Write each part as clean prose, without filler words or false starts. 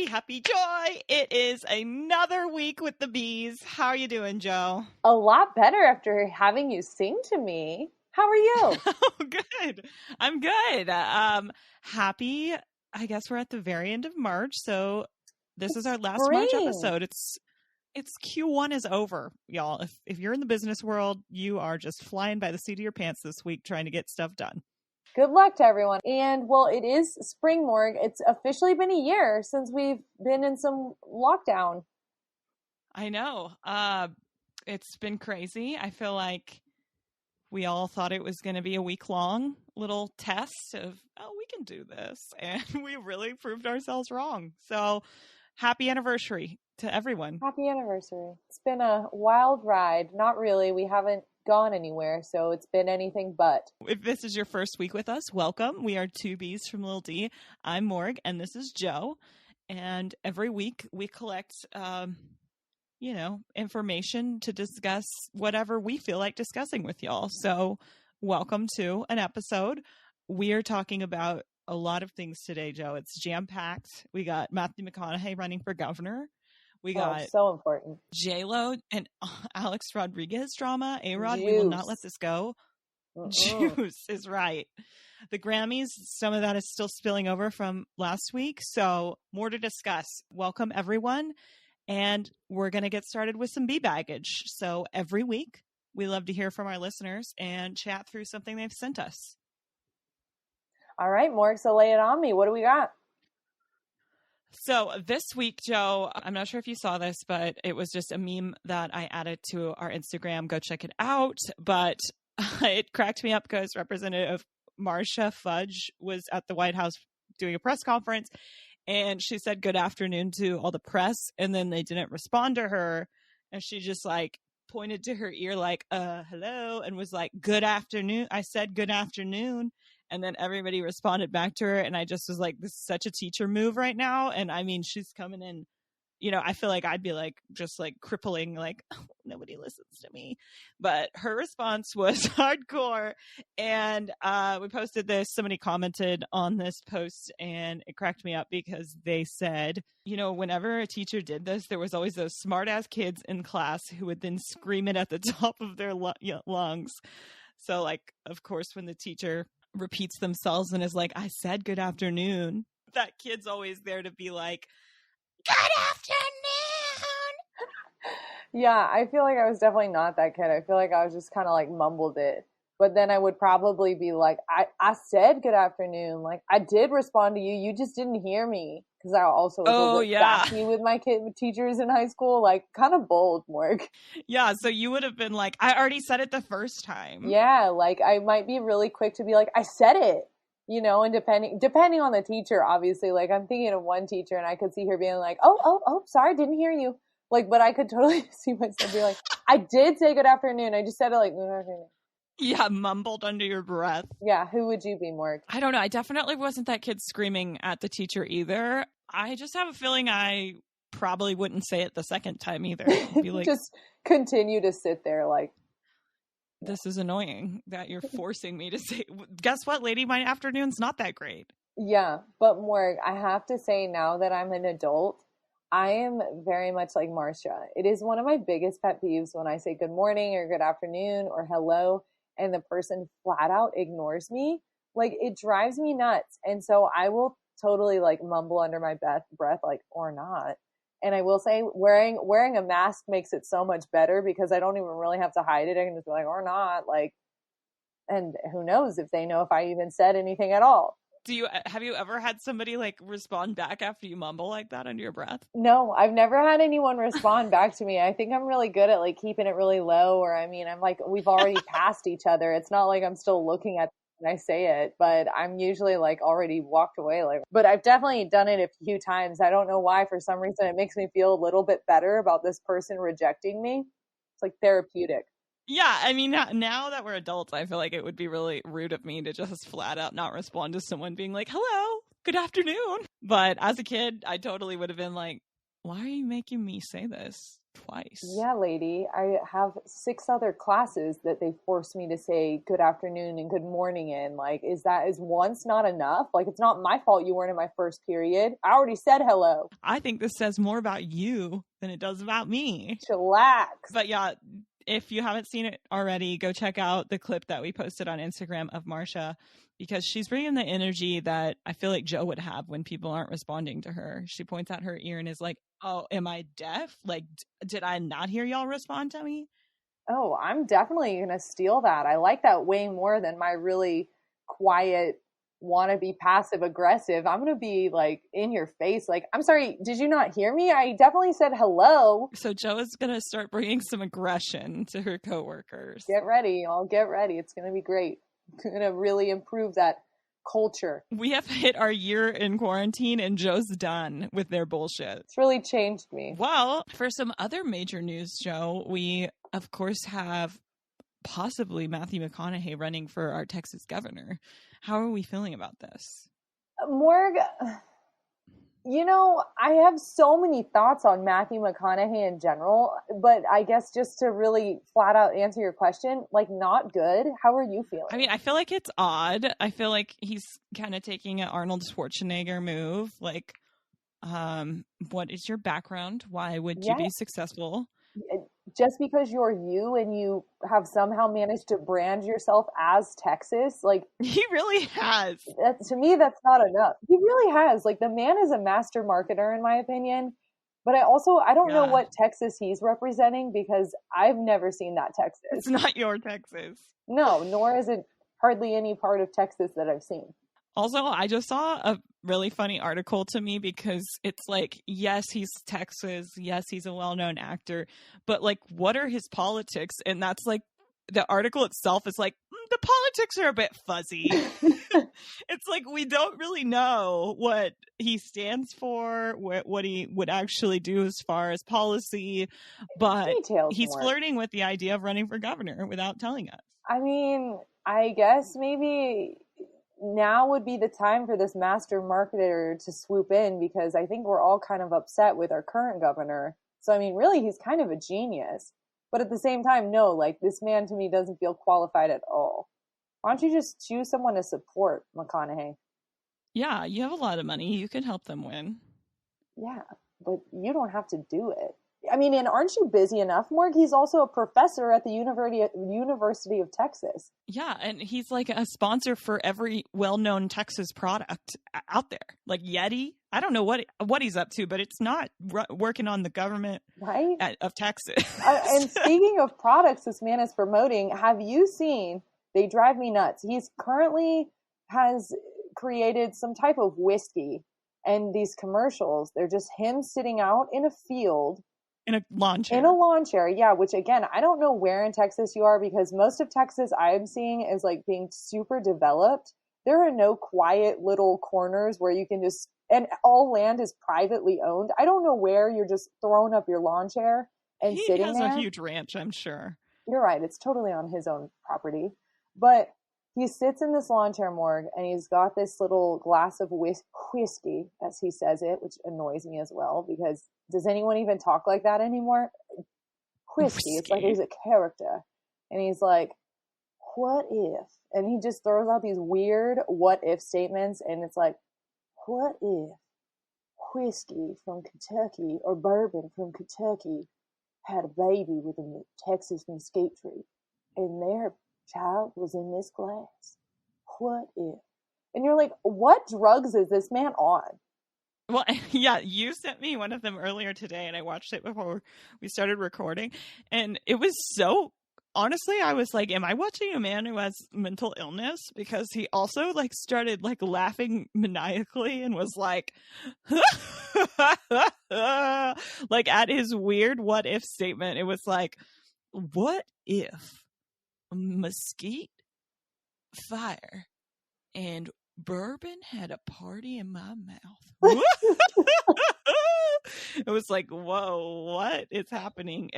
Happy joy. It is another week with the bees. How are you doing, Joe? A lot better after having you sing to me. How are you? Oh, good. I'm good. Happy, I guess we're at the very end of March, so this is our last March episode. It's Q1 is over, y'all. If you're in the business world, you are just flying by the seat of your pants this week trying to get stuff done. Good luck to everyone. And, well, it is spring, Morg. It's officially been a year since we've been in some lockdown. I know. It's been crazy. I feel like we all thought it was going to be a week-long little test of, oh, we can do this. And we really proved ourselves wrong. So happy anniversary to everyone. Happy anniversary. It's been a wild ride. Not really. We haven't gone anywhere, so it's been anything but. If this is your first week with us, welcome. We are two B's from Lil D. I'm Morg, and this is Joe. And every week we collect, information to discuss whatever we feel like discussing with y'all. So welcome to an episode. We are talking about a lot of things today, Joe. It's jam-packed. We got Matthew McConaughey running for governor. We got so important. J-Lo and Alex Rodriguez drama. A-Rod, we will not let this go. Juice is right. The Grammys, some of that is still spilling over from last week. So more to discuss. Welcome, everyone. And we're going to get started with some bee baggage. So every week, we love to hear from our listeners and chat through something they've sent us. All right, Morg, so lay it on me. What do we got? So this week, Joe, I'm not sure if you saw this, but it was just a meme that I added to our Instagram. Go check it out. But it cracked me up because Representative Marcia Fudge was at the White House doing a press conference, and she said good afternoon to all the press, and then they didn't respond to her, and she just like pointed to her ear like, hello, and was like, good afternoon. I said good afternoon. And then everybody responded back to her. And I just was like, this is such a teacher move right now. And I mean, she's coming in, I feel like I'd be like, just like crippling, like, oh, nobody listens to me. But her response was hardcore. And we posted this. Somebody commented on this post and it cracked me up because they said, whenever a teacher did this, there was always those smart ass kids in class who would then scream it at the top of their lungs. So like, of course, when the teacher repeats themselves and is like, I said good afternoon, that kid's always there to be like, good afternoon. Yeah, I feel like I was definitely not that kid. I feel like I was just kind of like mumbled it. But then I would probably be like, I said good afternoon. Like, I did respond to you. You just didn't hear me. Because I also was a little bit sassy with my teachers in high school. Like, kind of bold, Morg. Yeah, so you would have been like, I already said it the first time. Yeah, like, I might be really quick to be like, I said it. And depending on the teacher, obviously. Like, I'm thinking of one teacher, and I could see her being like, oh, sorry, didn't hear you. Like, but I could totally see myself being like, I did say good afternoon. I just said it like, good afternoon. Yeah, mumbled under your breath. Yeah, who would you be, Morg? I don't know. I definitely wasn't that kid screaming at the teacher either. I just have a feeling I probably wouldn't say it the second time either. I'd be like, just continue to sit there like, this is annoying that you're forcing me to say. Guess what, lady? My afternoon's not that great. Yeah, but Morg, I have to say now that I'm an adult, I am very much like Marcia. It is one of my biggest pet peeves when I say good morning or good afternoon or hello, and the person flat out ignores me. Like, it drives me nuts. And so I will totally like mumble under my breath, like, or not. And I will say wearing a mask makes it so much better because I don't even really have to hide it. I can just be like, or not, like, and who knows if they know if I even said anything at all. Have you ever had somebody like respond back after you mumble like that under your breath? No, I've never had anyone respond back to me. I think I'm really good at like keeping it really low, or I mean, I'm like, we've already passed each other. It's not like I'm still looking at when I say it, but I'm usually like already walked away. Like, but I've definitely done it a few times. I don't know why. For some reason, it makes me feel a little bit better about this person rejecting me. It's like therapeutic. Yeah, I mean, now that we're adults, I feel like it would be really rude of me to just flat out not respond to someone being like, hello, good afternoon. But as a kid, I totally would have been like, why are you making me say this? twice. Yeah, lady. I have 6 other classes that they force me to say good afternoon and good morning in. Like, is once not enough? Like, it's not my fault you weren't in my first period. I already said hello. I think this says more about you than it does about me. Chillax. But yeah, if you haven't seen it already, go check out the clip that we posted on Instagram of Marcia, because she's bringing the energy that I feel like Joe would have when people aren't responding to her. She points at her ear and is like, oh, am I deaf? Like, did I not hear y'all respond to me? Oh, I'm definitely going to steal that. I like that way more than my really quiet, want to be passive aggressive. I'm going to be like in your face. Like, I'm sorry, did you not hear me? I definitely said hello. So Joe is going to start bringing some aggression to her coworkers. Get ready, y'all. Get ready. It's going to be great. Going to really improve that culture. We have hit our year in quarantine and Joe's done with their bullshit. It's really changed me. Well, for some other major news, Joe, we of course have possibly Matthew McConaughey running for our Texas governor. How are we feeling about this? Morg, you know, I have so many thoughts on Matthew McConaughey in general, but I guess just to really flat out answer your question, like, not good. How are you feeling? I mean, I feel like it's odd. I feel like he's kind of taking an Arnold Schwarzenegger move. Like, what is your background? Why would you be successful? Just because you're you and you have somehow managed to brand yourself as Texas, like, he really has. To me, that's not enough. He really has. Like, the man is a master marketer, in my opinion. But I don't know what Texas he's representing, because I've never seen that Texas. It's not your Texas. No, nor is it hardly any part of Texas that I've seen. Also, I just saw a really funny article to me, because it's like, yes, he's Texas. Yes, he's a well-known actor. But like, what are his politics? And that's like, the article itself is like, the politics are a bit fuzzy. It's like, we don't really know what he stands for, what he would actually do as far as policy. But he's flirting with the idea of running for governor without telling us. I mean, I guess maybe now would be the time for this master marketer to swoop in, because I think we're all kind of upset with our current governor. So, I mean, really, he's kind of a genius. But at the same time, no, like, this man to me doesn't feel qualified at all. Why don't you just choose someone to support McConaughey? Yeah, you have a lot of money. You can help them win. Yeah, but you don't have to do it. I mean, and aren't you busy enough, Morg? He's also a professor at the University of Texas. Yeah, and he's like a sponsor for every well-known Texas product out there. Like Yeti. I don't know what he's up to, but it's not working on the government of Texas. And speaking of products this man is promoting, have you seen, they drive me nuts. He's currently has created some type of whiskey, and these commercials, they're just him sitting out in a field. In a lawn chair. In a lawn chair, yeah, which again, I don't know where in Texas you are, because most of Texas I'm seeing is like being super developed. There are no quiet little corners where you can just, and all land is privately owned. I don't know where you're just throwing up your lawn chair and sitting there. He has a huge ranch, I'm sure. You're right. It's totally on his own property. But he sits in this lawn chair, Morg, and he's got this little glass of whiskey, as he says it, which annoys me as well, because does anyone even talk like that anymore? Whiskey. It's like he's a character. And he's like, what if? And he just throws out these weird what if statements, and it's like, what if whiskey from Kentucky or bourbon from Kentucky had a baby with a Texas mesquite tree, and their child was in this glass? What if? And you're like, what drugs is this man on? Well, yeah, you sent me one of them earlier today, and I watched it before we started recording, and it was so, honestly, I was like, am I watching a man who has mental illness? Because he also like started like laughing maniacally and was like, like at his weird what if statement. It was like, what if mesquite, fire, and bourbon had a party in my mouth? It was like, whoa, what is happening?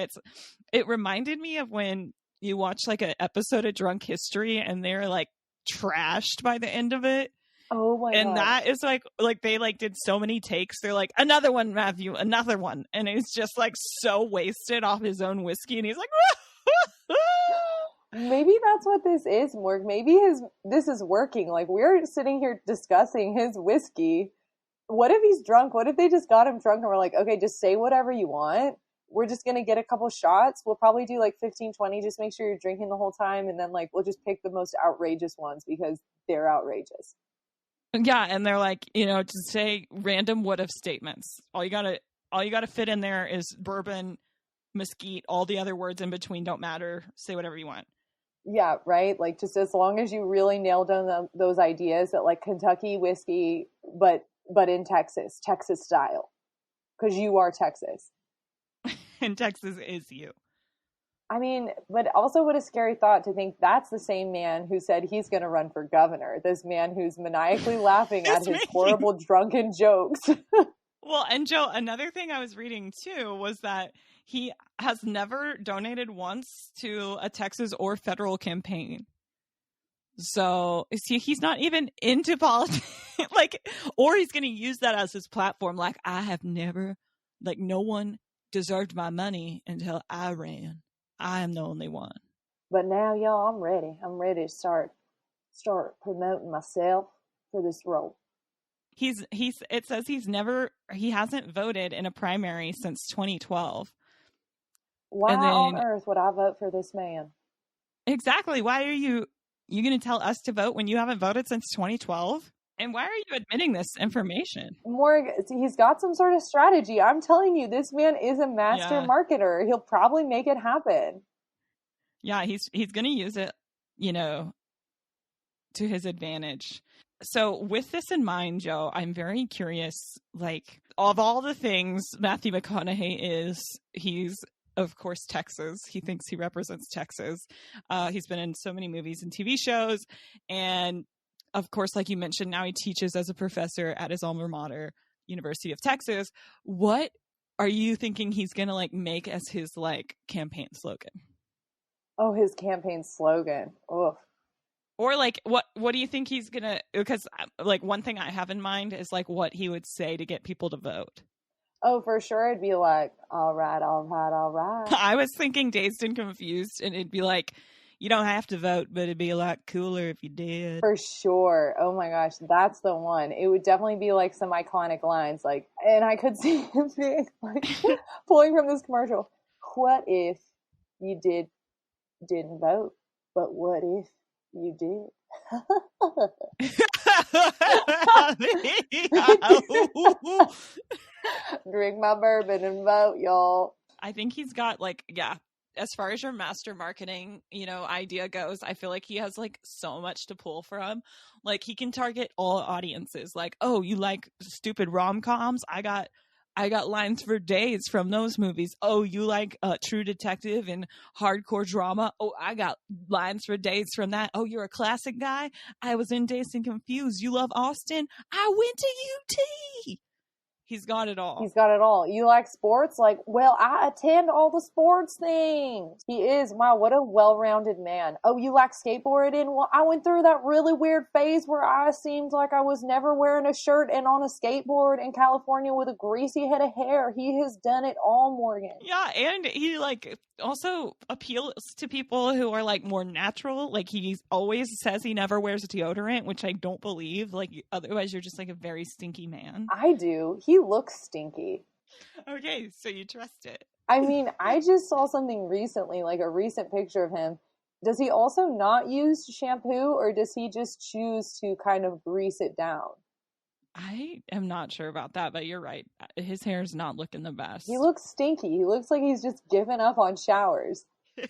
It reminded me of when you watch like an episode of Drunk History and they're like trashed by the end of it. Oh my And God. that is like they like did so many takes. They're like, another one, Matthew, another one. And he's just like so wasted off his own whiskey. And he's like, Maybe that's what this is, Morg. Maybe this is working. Like, we're sitting here discussing his whiskey. What if he's drunk? What if they just got him drunk and we're like, okay, just say whatever you want. We're just going to get a couple shots. We'll probably do like 15, 20. Just make sure you're drinking the whole time. And then like, we'll just pick the most outrageous ones because they're outrageous. yeah. And they're like, to say random what if statements. All you gotta fit in there is bourbon, mesquite, all the other words in between don't matter. Say whatever you want. Yeah, right. Like, just as long as you really nailed down those ideas that like Kentucky whiskey, but in Texas style, because you are Texas. And Texas is you. I mean, but also what a scary thought to think that's the same man who said he's going to run for governor. This man who's maniacally laughing at his horrible drunken jokes. Well, and Joe, another thing I was reading too was that he has never donated once to a Texas or federal campaign. So, see, he's not even into politics, or he's going to use that as his platform. Like, I have never, no one deserved my money until I ran. I am the only one. But now, y'all, I'm ready. I'm ready to start promoting myself for this role. It says he hasn't voted in a primary since 2012. Why on earth would I vote for this man? Exactly. Why are you going to tell us to vote when you haven't voted since 2012? And why are you admitting this information? Morg, he's got some sort of strategy. I'm telling you, this man is a master marketer. He'll probably make it happen. Yeah, he's going to use it, to his advantage. So with this in mind, Joe, I'm very curious, of all the things Matthew McConaughey is, he's, of course, Texas. He thinks he represents Texas. He's been in so many movies and TV shows. And of course, like you mentioned, now he teaches as a professor at his alma mater, University of Texas. What are you thinking he's going to make as his campaign slogan? Oh, his campaign slogan. Ugh. Or what do you think he's going to, because one thing I have in mind is what he would say to get people to vote. Oh, for sure. It'd be like, all right, all right, all right. I was thinking Dazed and Confused, and it'd be like, you don't have to vote, but it'd be a lot cooler if you did. For sure. Oh my gosh, that's the one. It would definitely be some iconic lines, and I could see him being pulling from this commercial. What if you didn't vote? But what if you did? Drink my bourbon and vote, y'all. I think he's got as far as your master marketing, idea goes, I feel like he has so much to pull from. He can target all audiences. Oh, you like stupid rom-coms? I got lines for days from those movies. Oh, you like True Detective and hardcore drama? Oh, I got lines for days from that. Oh, you're a classic guy? I was in Dazed and Confused. You love Austin? I went to UT. He's got it all. He's got it all. You like sports? Well, I attend all the sports things. He is. Wow, what a well-rounded man. Oh, you like skateboarding? Well, I went through that really weird phase where I seemed like I was never wearing a shirt and on a skateboard in California with a greasy head of hair. He has done it all, Morgan. Yeah, and he also appeals to people who are more natural. He always says he never wears deodorant, which I don't believe. Otherwise you're just a very stinky man. I do. He looks stinky. Okay, so you trust it. I mean, I just saw something recently, a recent picture of him. Does he also not use shampoo, or does he just choose to kind of grease it down? I am not sure about that, but you're right. His hair is not looking the best. He looks stinky. He looks like he's just given up on showers. I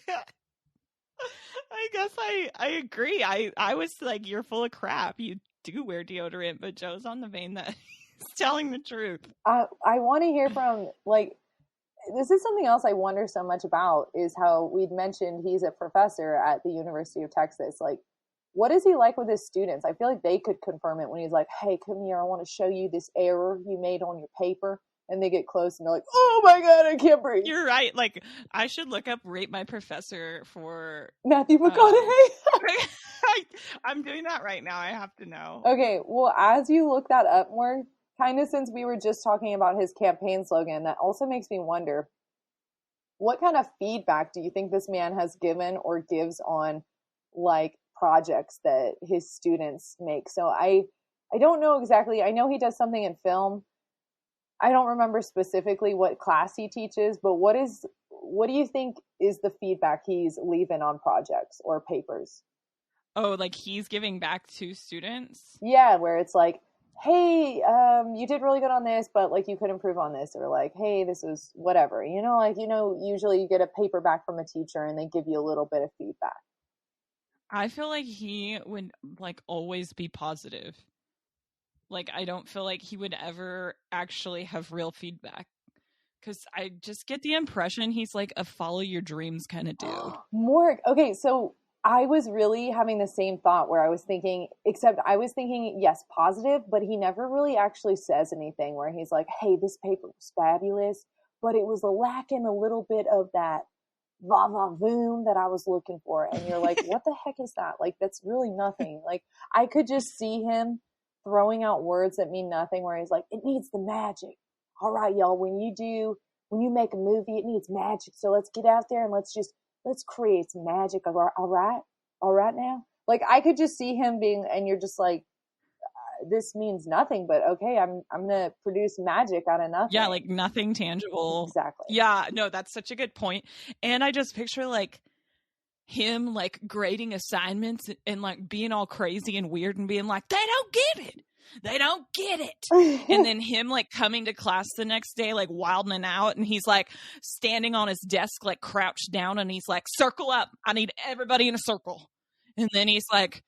guess I agree. I was you're full of crap. You do wear deodorant, but Joe's on the vein that he's telling the truth. I want to hear from, this is something else I wonder so much about, is how we'd mentioned he's a professor at the University of Texas. What is he like with his students? I feel like they could confirm it when he's like, hey, come here, I want to show you this error you made on your paper. and they get close and they're like, oh my God, I can't breathe. You're right. Like, I should look up Rate My Professor for Matthew McConaughey. I'm doing that right now. I have to know. Okay, well, as you look that up more, kind of since we were just talking about his campaign slogan, that also makes me wonder, what kind of feedback do you think this man has given or gives on like projects that his students make? So I don't know exactly. I know he does something in film. I don't remember specifically what class he teaches, but what do you think is the feedback he's leaving on projects or papers? Oh, like he's giving back to students? Yeah, where it's like, hey, you did really good on this, but like you could improve on this, or like, hey, this is whatever. Usually you get a paper back from a teacher and they give you a little bit of feedback. I feel like he would like always be positive. Like, I don't feel like he would ever actually have real feedback. Because I just get the impression he's like a follow your dreams kind of dude. Morg. Okay, so I was really having the same thought where I was thinking, yes, positive, but he never really actually says anything where he's like, hey, this paper was fabulous, but it was lacking a little bit of that va-va-voom that I was looking for. And you're like, what the heck is that? Like, that's really nothing. Like, I could just see him throwing out words that mean nothing where he's like, it needs the magic. All right, y'all, when you make a movie, it needs magic. So let's get out there and let's create some magic. All right now. Like, I could just see him being, and you're just like, this means nothing, but okay, I'm gonna produce magic out of nothing. Yeah, like nothing tangible. Exactly. Yeah, no, that's such a good point. And I just picture like him like grading assignments and like being all crazy and weird and being like, they don't get it. And then him like coming to class the next day like wilding out, and he's like standing on his desk like crouched down, and he's like, circle up, I need everybody in a circle. And then he's like,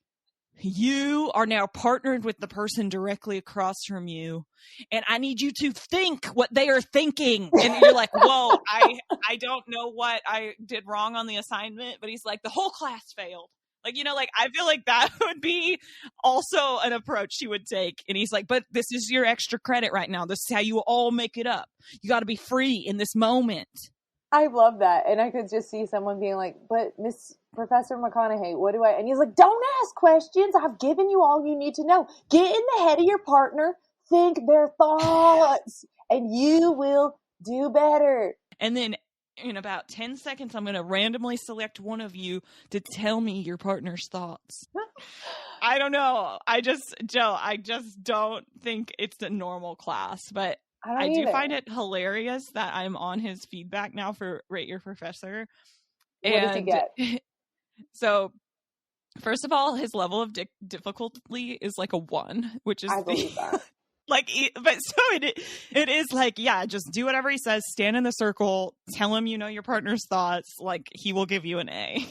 you are now partnered with the person directly across from you, and I need you to think what they are thinking. And you're like, whoa, I don't know what I did wrong on the assignment, but he's like, the whole class failed. Like, like, I feel like that would be also an approach he would take. And he's like, but this is your extra credit right now. This is how you all make it up. You got to be free in this moment. I love that. And I could just see someone being like, but Miss Professor McConaughey, what do I, and he's like, don't ask questions. I've given you all you need to know. Get in the head of your partner, think their thoughts, and you will do better. And then in about 10 seconds, I'm going to randomly select one of you to tell me your partner's thoughts. I don't know. Joe, I just don't think it's a normal class, but I do find it hilarious that I'm on his feedback now for Rate Your Professor. What does he get? So, first of all, his level of difficulty is like a 1, which is I believe that. Like, but so it is like, yeah, just do whatever he says, stand in the circle, tell him your partner's thoughts, like he will give you an A.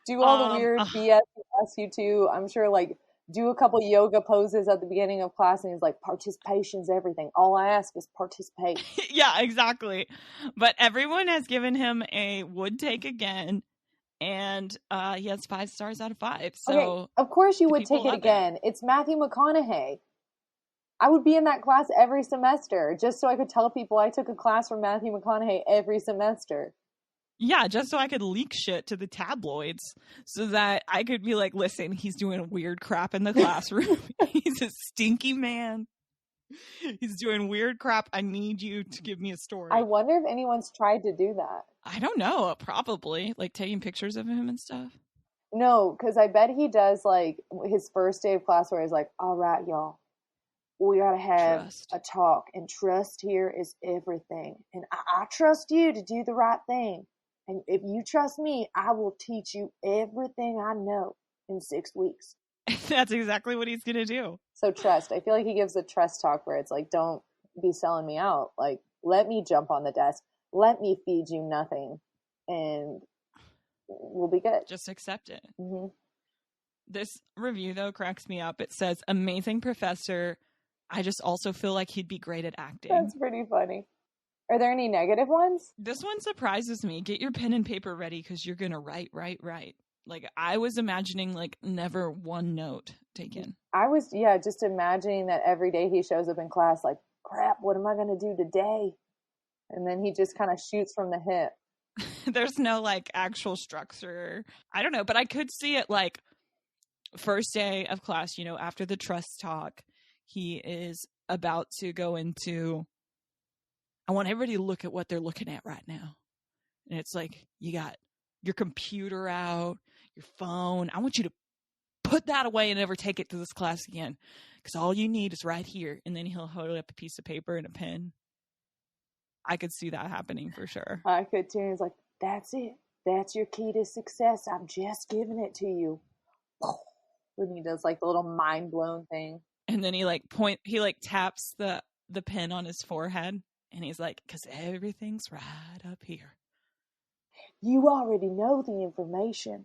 Do all the weird BS he asks you to. I'm sure, like, do a couple yoga poses at the beginning of class, and he's like, participation's everything. All I ask is participate. Yeah, exactly. But everyone has given him a would take again, and he has 5 stars out of 5. So okay, of course you would take it again. It's Matthew McConaughey. I would be in that class every semester just so I could tell people I took a class from Matthew McConaughey every semester. Yeah, just so I could leak shit to the tabloids so that I could be like, listen, he's doing weird crap in the classroom. He's a stinky man. He's doing weird crap. I need you to give me a story. I wonder if anyone's tried to do that. I don't know. Probably. Like taking pictures of him and stuff. No, because I bet he does like his first day of class where he's like, all right, y'all. We gotta have a talk, and trust here is everything. And I trust you to do the right thing. And if you trust me, I will teach you everything I know in 6 weeks. That's exactly what he's gonna do. So trust. I feel like he gives a trust talk where it's like, don't be selling me out. Like, let me jump on the desk. Let me feed you nothing, and we'll be good. Just accept it. Mm-hmm. This review, though, cracks me up. It says, amazing professor. I just also feel like he'd be great at acting. That's pretty funny. Are there any negative ones? This one surprises me. Get your pen and paper ready because you're going to write. Like, I was imagining, like, never one note taken. I was, just imagining that every day he shows up in class, like, crap, what am I going to do today? And then he just kind of shoots from the hip. There's no like actual structure. I don't know, but I could see it like first day of class, you know, after the trust talk, he is about to go into, I want everybody to look at what they're looking at right now. And it's like, you got your computer out, your phone. I want you to put that away and never take it to this class again. Because all you need is right here. And then he'll hold up a piece of paper and a pen. I could see that happening for sure. I could too. He's like, that's it. That's your key to success. I'm just giving it to you. When he does like the little mind blown thing. And then he taps the pen on his forehead. And he's like, because everything's right up here. You already know the information.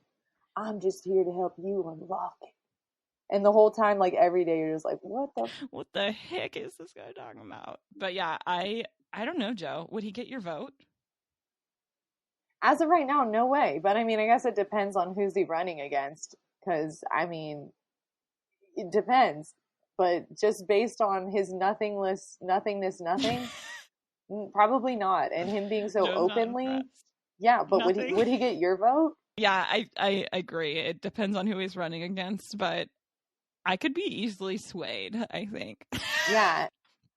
I'm just here to help you unlock it. And the whole time, like every day, you're just like, what the heck is this guy talking about? But yeah, I don't know, Joe. Would he get your vote? As of right now, no way. But I mean, I guess it depends on who's he running against. Because, I mean, it depends. But just based on his nothingness, probably not. And him being so Joe's openly. Yeah, but would he get your vote? Yeah, I agree. It depends on who he's running against, but I could be easily swayed, I think. Yeah.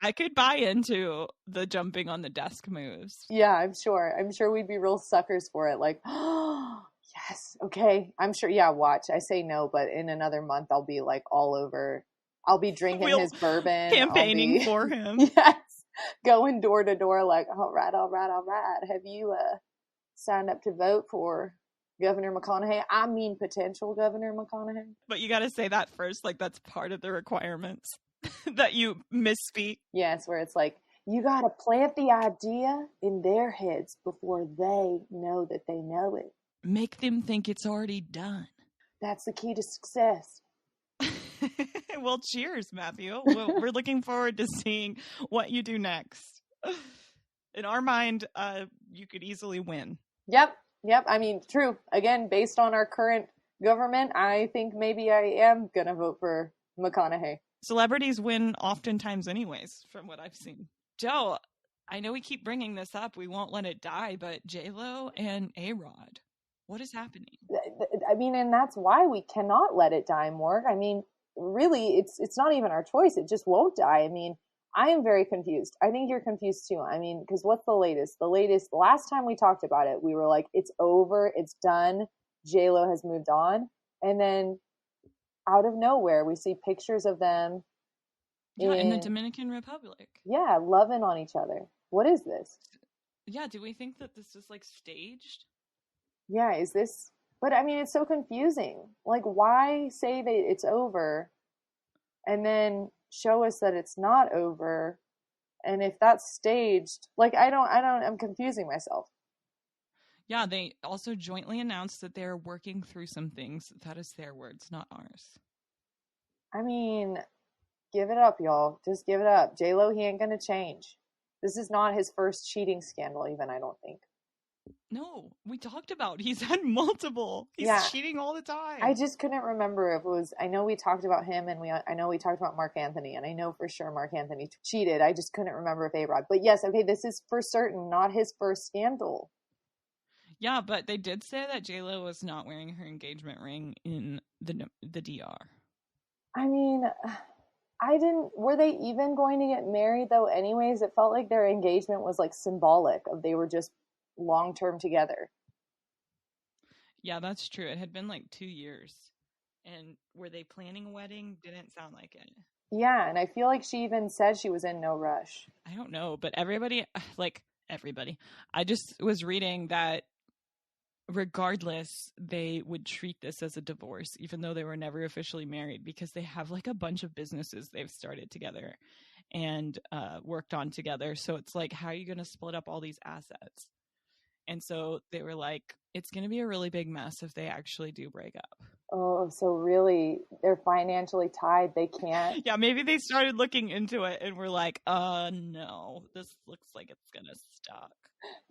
I could buy into the jumping on the desk moves. Yeah, I'm sure. I'm sure we'd be real suckers for it. Like, oh, yes, okay. I'm sure. Yeah, watch. I say no, but in another month, I'll be like all over. I'll be drinking his bourbon. Campaigning for him. Yes. Going door to door like, all right. Have you signed up to vote for Governor McConaughey? I mean, potential Governor McConaughey. But you got to say that first, like that's part of the requirements that you misspeak. Yes, where it's like, you got to plant the idea in their heads before they know that they know it. Make them think it's already done. That's the key to success. Well, cheers, Matthew. We're looking forward to seeing what you do next. In our mind, you could easily win. Yep. I mean, true. Again, based on our current government, I think maybe I am going to vote for McConaughey. Celebrities win oftentimes anyways, from what I've seen. Joe, I know we keep bringing this up. We won't let it die, but J-Lo and A-Rod, what is happening? I mean, and that's why we cannot let it die, Morg. I mean, really, it's not even our choice. It just won't die. I mean, I am very confused. I think you're confused too. I mean, because what's the latest? The last time we talked about it, we were like, it's over, it's done. J-Lo has moved on. And then out of nowhere, we see pictures of them. In the Dominican Republic. Yeah, loving on each other. What is this? Yeah, do we think that this is like staged? Yeah, is this... But I mean, it's so confusing. Like, why say that it's over and then show us that it's not over? And if that's staged, like, I'm confusing myself. Yeah, they also jointly announced that they're working through some things. That is their words, not ours. I mean, give it up, y'all. Just give it up. J-Lo, he ain't gonna change. This is not his first cheating scandal, even, I don't think. No, we talked about he's had multiple. He's cheating all the time. I just couldn't remember if it was. I know we talked about him, and I know we talked about Mark Anthony, and I know for sure Mark Anthony cheated. I just couldn't remember if A-Rod. But yes, okay, this is for certain not his first scandal. Yeah, but they did say that J-Lo was not wearing her engagement ring in the DR. I mean, were they even going to get married though? Anyways, it felt like their engagement was like symbolic of they were just long-term together. Yeah, that's true. It had been like 2 years. And were they planning a wedding? Didn't sound like it. Yeah, and I feel like she even said she was in no rush. I don't know, but everybody, I just was reading that regardless, they would treat this as a divorce, even though they were never officially married, because they have like a bunch of businesses they've started together and worked on together. So it's like, how are you going to split up all these assets? And so they were like, it's going to be a really big mess if they actually do break up. Oh, so really, they're financially tied. They can't. Yeah, maybe they started looking into it and were like, no, this looks like it's going to suck.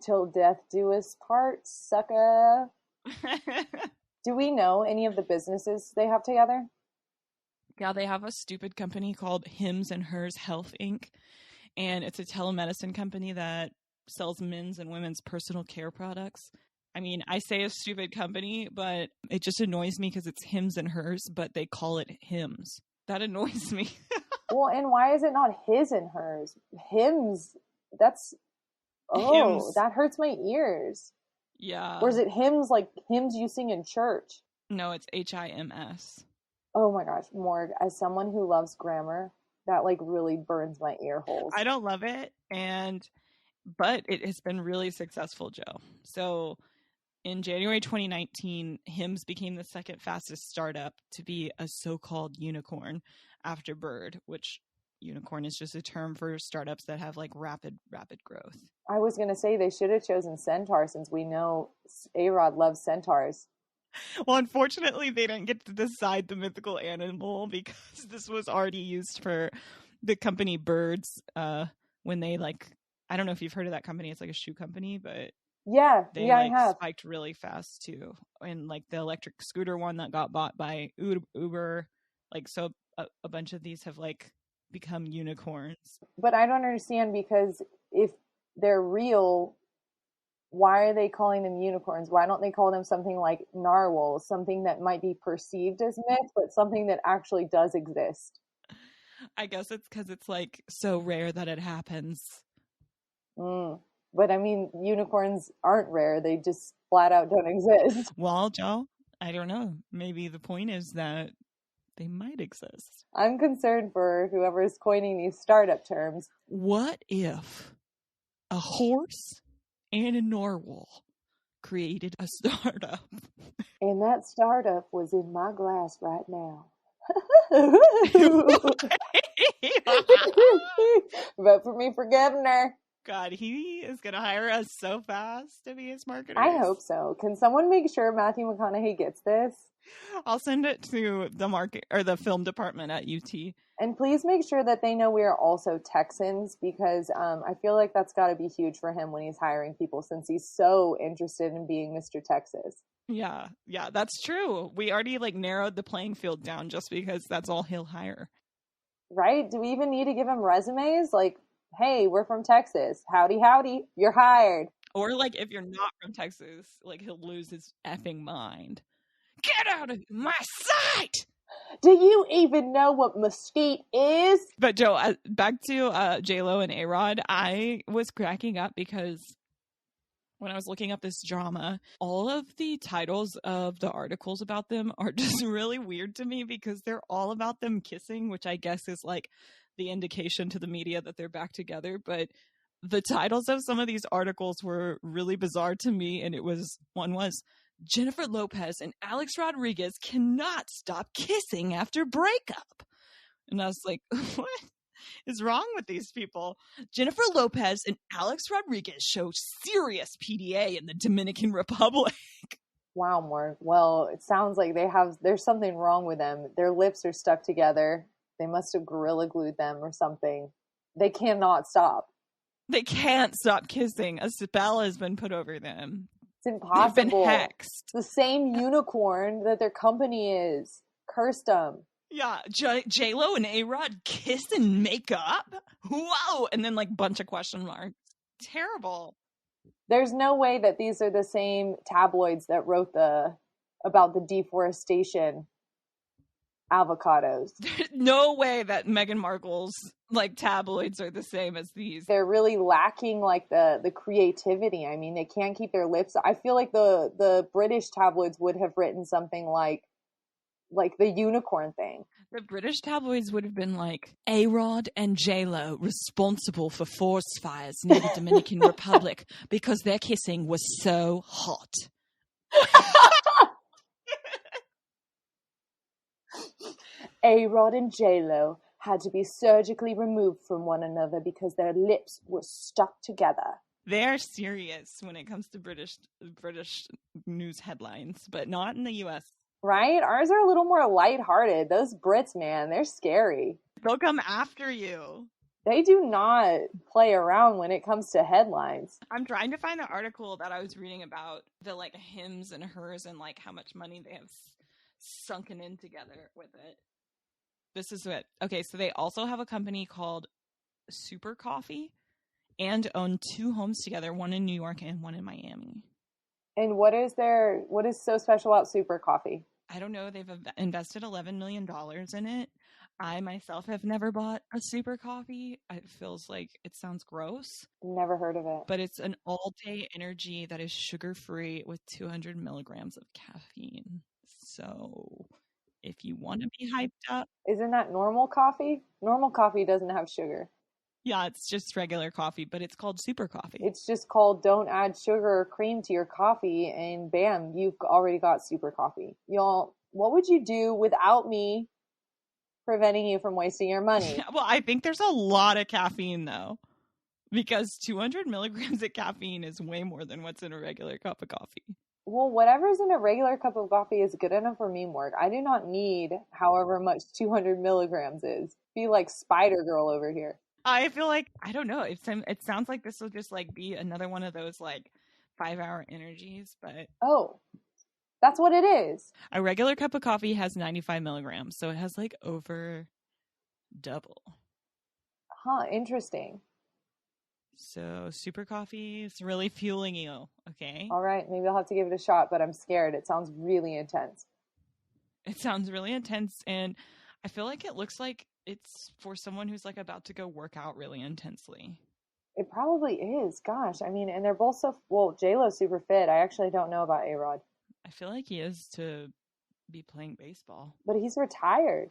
Till death do us part, sucker. Do we know any of the businesses they have together? Yeah, they have a stupid company called Hims and Hers Health Inc. and it's a telemedicine company that sells men's and women's personal care products. I mean, I say a stupid company, but it just annoys me because it's Hims and Hers, but they call it Hims. That annoys me. Well, and why is it not his and hers? Hims, that's, Hims. that hurts my ears. Yeah. Or is it hymns, like hymns you sing in church? No, it's HIMS. Oh my gosh, Morg, as someone who loves grammar, that like really burns my ear holes. I don't love it, but it has been really successful, Joe. So in January 2019, Hims became the second fastest startup to be a so-called unicorn after Bird, which unicorn is just a term for startups that have like rapid growth. I was going to say they should have chosen Centaur since we know A-Rod loves centaurs. Well, unfortunately, they didn't get to decide the mythical animal because this was already used for the company Birds when they like, I don't know if you've heard of that company. It's like a shoe company, but they I have. spiked really fast too. And like the electric scooter one that got bought by Uber, like so a bunch of these have like become unicorns. But I don't understand because if they're real, why are they calling them unicorns? Why don't they call them something like narwhals, something that might be perceived as myth, but something that actually does exist? I guess it's because it's like so rare that it happens. But I mean, unicorns aren't rare. They just flat out don't exist. Well, Joe, I don't know. Maybe the point is that they might exist. I'm concerned for whoever is coining these startup terms. What if a horse and a narwhal created a startup? And that startup was in my glass right now. Vote for me for governor. God, he is going to hire us so fast to be his marketer. I hope so. Can someone make sure Matthew McConaughey gets this? I'll send it to the market or the film department at UT. And please make sure that they know we are also Texans because I feel like that's got to be huge for him when he's hiring people since he's so interested in being Mr. Texas. Yeah, that's true. We already like narrowed the playing field down just because that's all he'll hire. Right? Do we even need to give him resumes? Like, hey, we're from Texas. Howdy, howdy. You're hired. Or like if you're not from Texas, like he'll lose his effing mind. Get out of my sight! Do you even know what mesquite is? But Joe, back to J-Lo and A-Rod, I was cracking up because when I was looking up this drama, all of the titles of the articles about them are just really weird to me because they're all about them kissing, which I guess is like the indication to the media that they're back together. But the titles of some of these articles were really bizarre to me, and one was Jennifer Lopez and Alex Rodriguez cannot stop kissing after breakup. And I was like, what is wrong with these people? Jennifer Lopez and Alex Rodriguez show serious PDA in the Dominican Republic. Wow, Mark. Well, it sounds like there's something wrong with them. Their lips are stuck together. They must have gorilla glued them or something. They cannot stop. They can't stop kissing. A spell has been put over them. It's impossible. They've been hexed. It's the same unicorn that their company is. Cursed them. Yeah, J-Lo and A-Rod kiss and make up? Whoa! And then like bunch of question marks. Terrible. There's no way that these are the same tabloids that wrote about the deforestation avocados. There's no way that Meghan Markle's like tabloids are the same as these. They're really lacking like the creativity. I mean, they can't keep their lips. I feel like the British tabloids would have written something like the unicorn thing. The British tabloids would have been like, A-Rod and J-Lo responsible for forest fires near the Dominican Republic because their kissing was so hot. A-Rod and J-Lo had to be surgically removed from one another because their lips were stuck together. They're serious when it comes to British news headlines, but not in the U.S. Right? Ours are a little more lighthearted. Those Brits, man, they're scary. They'll come after you. They do not play around when it comes to headlines. I'm trying to find the article that I was reading about the like Hims and Hers and like how much money they have sunken in together with it. This is it. Okay, so they also have a company called Super Coffee and own 2 homes together, one in New York and one in Miami. And what is so special about Super Coffee? I don't know. They've invested $11 million in it. I myself have never bought a Super Coffee. It feels like it sounds gross. Never heard of it. But it's an all-day energy that is sugar-free with 200 milligrams of caffeine. So if you want to be hyped up. Isn't that normal coffee? Normal coffee doesn't have sugar. Yeah, it's just regular coffee, but it's called Super Coffee. It's just called don't add sugar or cream to your coffee, and bam, you've already got Super Coffee. Y'all, what would you do without me preventing you from wasting your money? Well, I think there's a lot of caffeine, though, because 200 milligrams of caffeine is way more than what's in a regular cup of coffee. Well, whatever's in a regular cup of coffee is good enough for me, Morg. I do not need however much 200 milligrams is. Be like Spider Girl over here. I feel like, I don't know. It sounds like this will just like be another one of those like 5-hour energies, but. Oh, that's what it is. A regular cup of coffee has 95 milligrams, so it has like over double. Huh, interesting. So Super Coffee is really fueling you, okay? All right, maybe I'll have to give it a shot, but I'm scared. It sounds really intense. It sounds really intense, and I feel like it looks like it's for someone who's like about to go work out really intensely. It probably is. Gosh, I mean, and they're both so, well, J-Lo's super fit. I actually don't know about A-Rod. I feel like he is to be playing baseball. But he's retired.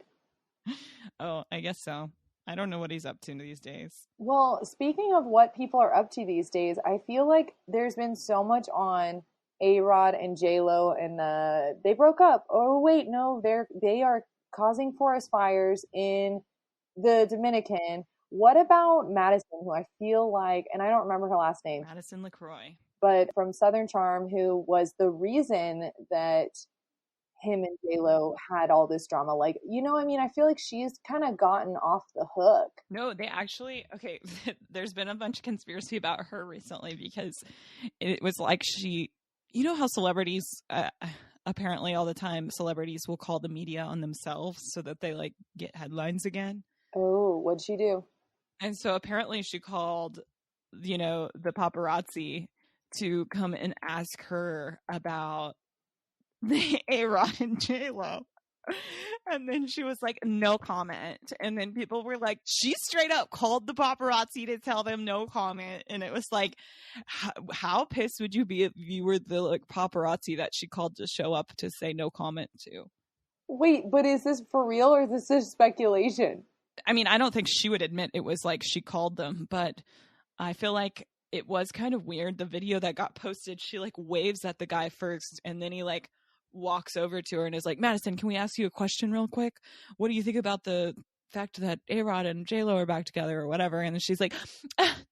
Oh, I guess so. I don't know what he's up to these days. Well, speaking of what people are up to these days, I feel like there's been so much on A-Rod and J-Lo, and they broke up. Oh, wait, no, they are causing forest fires in the Dominican. What about Madison, who I feel like, and I don't remember her last name. Madison LaCroix. But from Southern Charm, who was the reason that him and J-Lo had all this drama. Like, you know, I mean, I feel like she's kind of gotten off the hook. No, they actually, okay, there's been a bunch of conspiracy about her recently because it was like she, you know how celebrities, apparently all the time, celebrities will call the media on themselves so that they like get headlines again. Oh, what'd she do? And so apparently she called, you know, the paparazzi to come and ask her about the A-Rod and J-Lo. And then she was like, no comment. And then people were like, she straight up called the paparazzi to tell them no comment. And it was like, how pissed would you be if you were the like paparazzi that she called to show up to say no comment to? Wait, but is this for real or is this just speculation? I mean, I don't think she would admit it was like she called them, but I feel like it was kind of weird. The video that got posted, she like waves at the guy first and then he like walks over to her and is like, Madison, can we ask you a question real quick? What do you think about the fact that A-Rod and J-Lo are back together or whatever? And then she's like,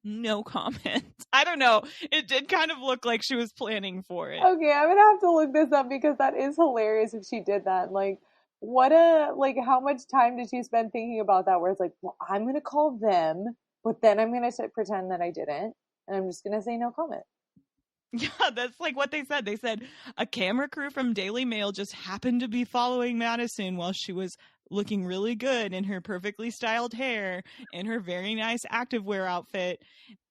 no comment. I don't know. It did kind of look like she was planning for it. Okay, I'm gonna have to look this up because that is hilarious if she did that. Like, how much time did she spend thinking about that where it's like, well, I'm gonna call them, but then I'm gonna pretend that I didn't, and I'm just gonna say no comment. Yeah, that's like what they said. They said a camera crew from Daily Mail just happened to be following Madison while she was looking really good in her perfectly styled hair and her very nice activewear outfit.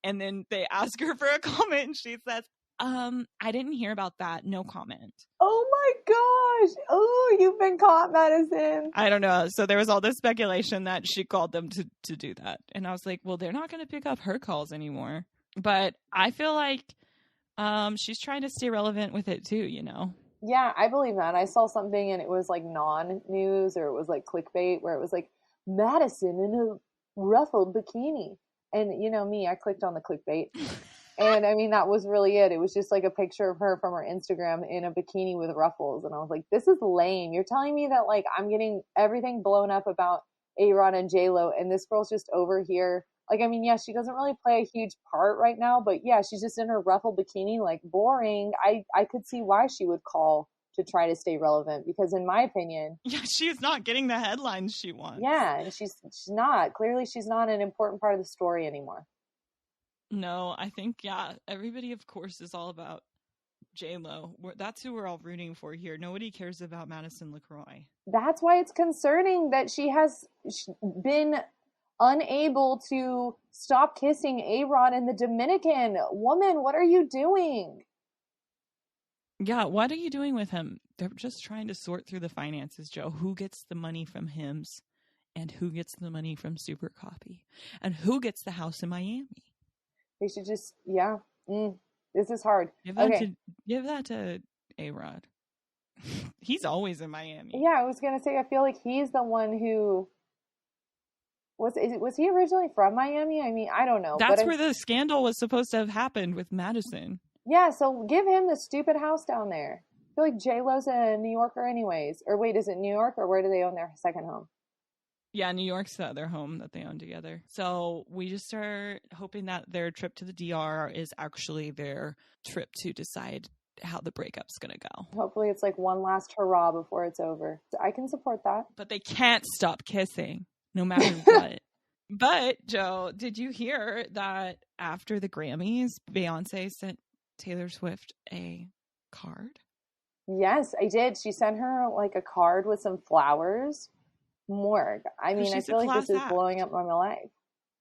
And then they ask her for a comment and she says, I didn't hear about that. No comment. Oh my gosh. Oh, you've been caught, Madison. I don't know. So there was all this speculation that she called them to do that. And I was like, well, they're not going to pick up her calls anymore. But I feel like she's trying to stay relevant with it too, you know? Yeah, I believe that. I saw something and it was like non-news or it was like clickbait where it was like Madison in a ruffled bikini. And you know me, I clicked on the clickbait. And I mean, that was really it. It was just like a picture of her from her Instagram in a bikini with ruffles. And I was like, this is lame. You're telling me that like I'm getting everything blown up about A-Rod and J-Lo and this girl's just over here. Like, I mean, yeah, she doesn't really play a huge part right now, but yeah, she's just in her ruffled bikini, like boring. I could see why she would call to try to stay relevant because in my opinion, yeah, she's not getting the headlines she wants. Yeah, and she's not. Clearly she's not an important part of the story anymore. No, I think, yeah, everybody, of course, is all about J-Lo. That's who we're all rooting for here. Nobody cares about Madison LaCroix. That's why it's concerning that she has been unable to stop kissing A-Rod in the Dominican. Woman, what are you doing? Yeah, what are you doing with him? They're just trying to sort through the finances, Joe. Who gets the money from Hims and who gets the money from Super Coffee and who gets the house in Miami? They should just, yeah. This is hard. Give that to A-Rod. He's always in Miami. Yeah, I was going to say, I feel like he's the one who was he originally from Miami? I mean, I don't know. That's where the scandal was supposed to have happened with Madison. Yeah, so give him the stupid house down there. I feel like J-Lo's a New Yorker anyways. Or wait, is it New York or where do they own their second home? Yeah, New York's the other home that they own together. So we just are hoping that their trip to the DR is actually their trip to decide how the breakup's going to go. Hopefully it's like one last hurrah before it's over. I can support that. But they can't stop kissing no matter what. But, Joe, did you hear that after the Grammys, Beyonce sent Taylor Swift a card? Yes, I did. She sent her like a card with some flowers. Morg. I mean, I feel like this is blowing up my life.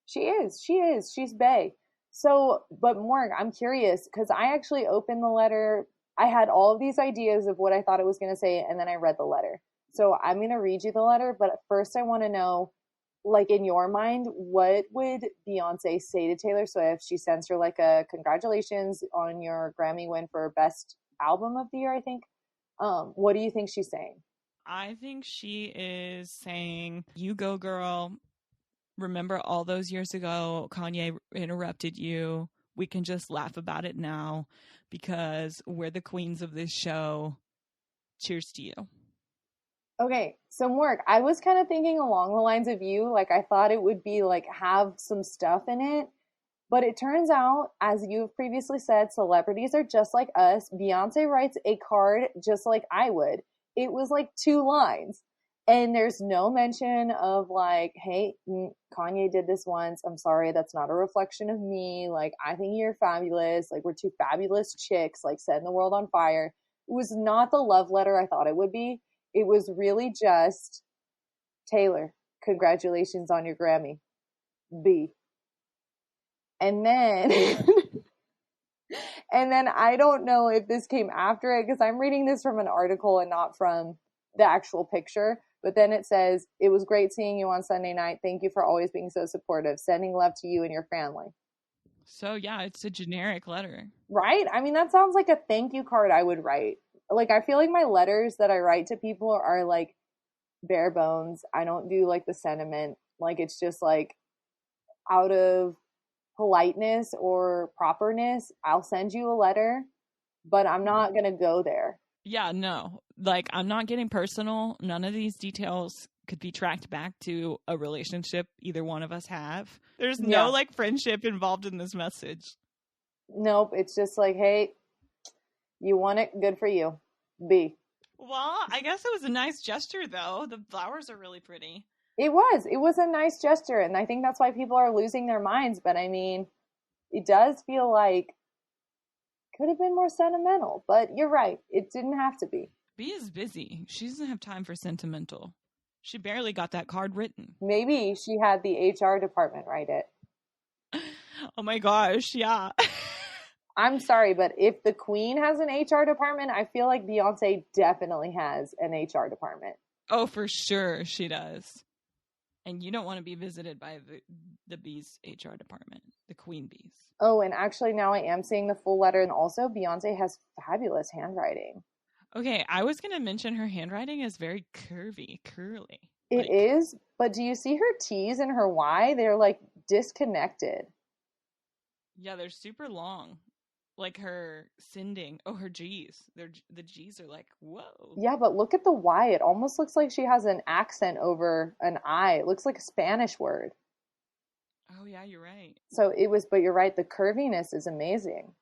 She is. She's bae. So, but Morg, I'm curious because I actually opened the letter. I had all of these ideas of what I thought it was going to say, and then I read the letter. So I'm going to read you the letter, but first I want to know, like in your mind, what would Beyonce say to Taylor Swift? She sends her like a congratulations on your Grammy win for Best Album of the Year, I think. What do you think she's saying? I think she is saying, you go, girl. Remember all those years ago, Kanye interrupted you. We can just laugh about it now because we're the queens of this show. Cheers to you. Okay, so Morg, I was kind of thinking along the lines of you. Like, I thought it would be like have some stuff in it. But it turns out, as you've previously said, celebrities are just like us. Beyonce writes a card just like I would. It was like 2 lines. And there's no mention of like, hey, Kanye did this once. I'm sorry, that's not a reflection of me. Like, I think you're fabulous. Like, we're 2 fabulous chicks, like, setting the world on fire. It was not the love letter I thought it would be. It was really just, Taylor, congratulations on your Grammy. B. And then, and then I don't know if this came after it because I'm reading this from an article and not from the actual picture. But then it says, it was great seeing you on Sunday night. Thank you for always being so supportive. Sending love to you and your family. So, yeah, it's a generic letter. Right? I mean, that sounds like a thank you card I would write. Like, I feel like my letters that I write to people are like bare bones. I don't do like the sentiment. Like, it's just like out of politeness or properness, I'll send you a letter, but I'm not going to go there. Yeah, no. Like, I'm not getting personal. None of these details could be tracked back to a relationship either one of us have. There's no, like, friendship involved in this message. Nope. It's just like, hey, you want it? Good for you. B. Well, I guess it was a nice gesture, though. The flowers are really pretty. It was a nice gesture. And I think that's why people are losing their minds. But I mean, it does feel like could have been more sentimental, but you're right. It didn't have to be. B is busy. She doesn't have time for sentimental. She barely got that card written. Maybe she had the HR department write it. Oh my gosh, yeah. I'm sorry, but if the queen has an HR department, I feel like Beyonce definitely has an HR department. Oh, for sure she does. And you don't want to be visited by the Bee's HR department, the Queen Bees. Oh, and actually now I am seeing the full letter. And also Beyonce has fabulous handwriting. Okay, I was going to mention her handwriting is very curly. It is, but do you see her T's and her Y? They're like disconnected. Yeah, they're super long. Like her sending. Oh, her G's. The G's are like, whoa. Yeah, but look at the Y. It almost looks like she has an accent over an I. It looks like a Spanish word. Oh, yeah, you're right. So but you're right. The curviness is amazing.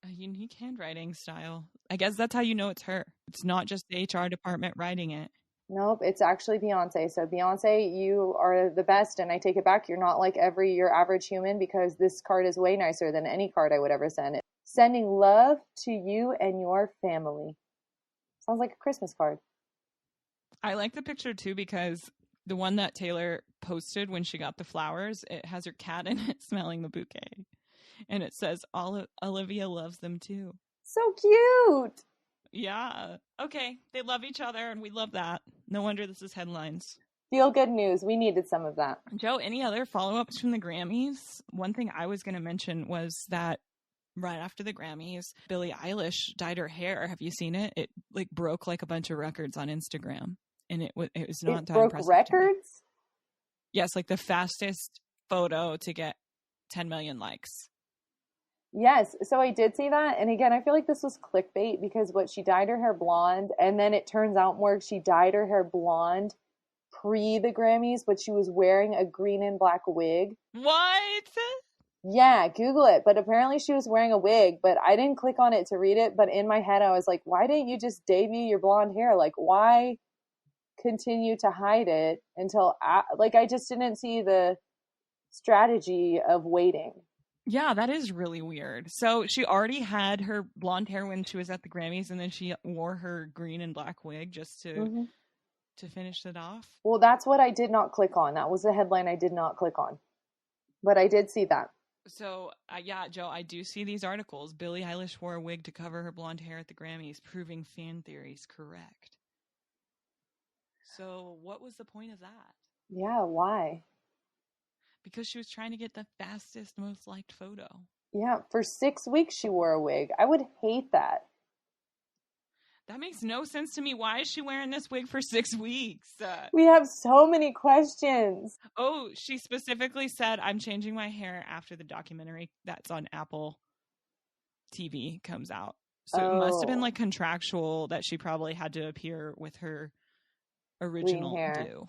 A unique handwriting style. I guess that's how you know it's her. It's not just the HR department writing it. Nope, it's actually Beyonce. So Beyonce, you are the best, and I take it back. You're not like your average human because this card is way nicer than any card I would ever send. Sending love to you and your family. Sounds like a Christmas card. I like the picture too because The one that Taylor posted when she got the flowers, it has her cat in it smelling the bouquet. And it says, Olivia loves them too. So cute. Yeah. Okay. They love each other and we love that. No wonder this is headlines. Feel good news. We needed some of that. Joe, any other follow-ups from the Grammys? One thing I was going to mention was that right after the Grammys, Billie Eilish dyed her hair. Have you seen it? It like broke like a bunch of records on Instagram. And it was not that impressive. Broke records? Yes, like the fastest photo to get 10 million likes. Yes, so I did see that. And again, I feel like this was clickbait because she dyed her hair blonde, and then it turns out more she dyed her hair blonde pre the Grammys, but she was wearing a green and black wig. What? Yeah, Google it. But apparently she was wearing a wig, but I didn't click on it to read it. But in my head, I was like, why didn't you just debut your blonde hair? Like, why continue to hide it until, I just didn't see the strategy of waiting. Yeah, that is really weird. So she already had her blonde hair when she was at the Grammys, and then she wore her green and black wig just to finish it off. Well, that's what I did not click on. That was the headline I did not click on. But I did see that. So, yeah, Joe, I do see these articles. Billie Eilish wore a wig to cover her blonde hair at the Grammys, proving fan theories correct. So what was the point of that? Yeah, why? Because she was trying to get the fastest, most liked photo. Yeah, for 6 weeks she wore a wig. I would hate that. That makes no sense to me. Why is she wearing this wig for 6 weeks? We have so many questions. Oh, she specifically said, I'm changing my hair after the documentary that's on Apple TV comes out. So it must have been like contractual that she probably had to appear with her original do.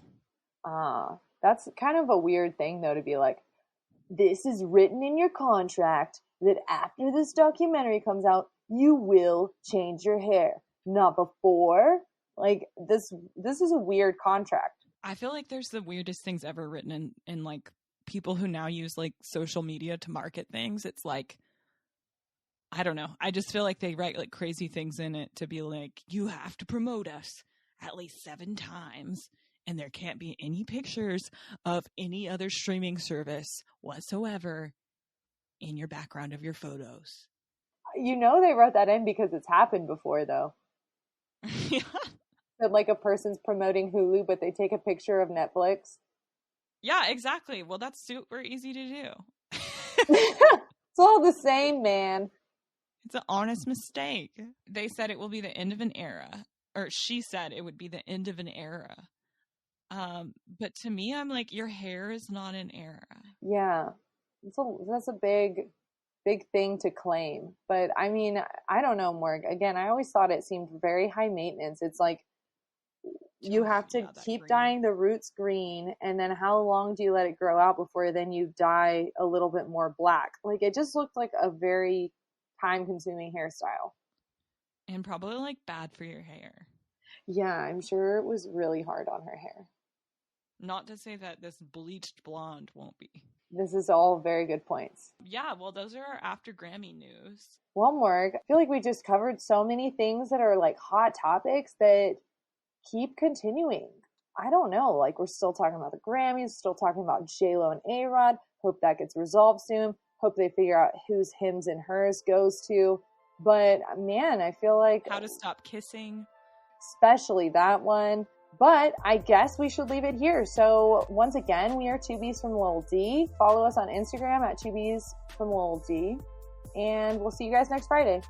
That's kind of a weird thing, though, to be like, this is written in your contract that after this documentary comes out, you will change your hair. Not before. Like, this is a weird contract. I feel like there's the weirdest things ever written in like people who now use like social media to market things. It's like, I don't know. I just feel like they write like crazy things in it to be like, you have to promote us at least 7 times. And there can't be any pictures of any other streaming service whatsoever in your background of your photos. You know they wrote that in because it's happened before, though. Yeah. That like a person's promoting Hulu, but they take a picture of Netflix. Yeah, exactly. Well, that's super easy to do. It's all the same, man. It's an honest mistake. They said it will be the end of an era. Or she said it would be the end of an era. But to me, I'm like, your hair is not an era. Yeah. That's a big thing to claim. But I mean, I don't know, Morg. Again, I always thought it seemed very high maintenance. It's like you have to keep dyeing the roots green, and then how long do you let it grow out before then you dye a little bit more black? Like, it just looked like a very time-consuming hairstyle. And probably like bad for your hair. Yeah, I'm sure it was really hard on her hair. Not to say that this bleached blonde won't be. This is all very good points. Yeah, well, those are our after Grammy news. Well, Morg, I feel like we just covered so many things that are like hot topics that keep continuing. I don't know. Like, we're still talking about the Grammys, still talking about J-Lo and A-Rod. Hope that gets resolved soon. Hope they figure out whose Hims and Hers goes to. But man, I feel like How to Stop Kissing. Especially that one. But I guess we should leave it here. So once again, we are 2Bs from Lil D. Follow us on Instagram at 2Bs from Lil D. And we'll see you guys next Friday.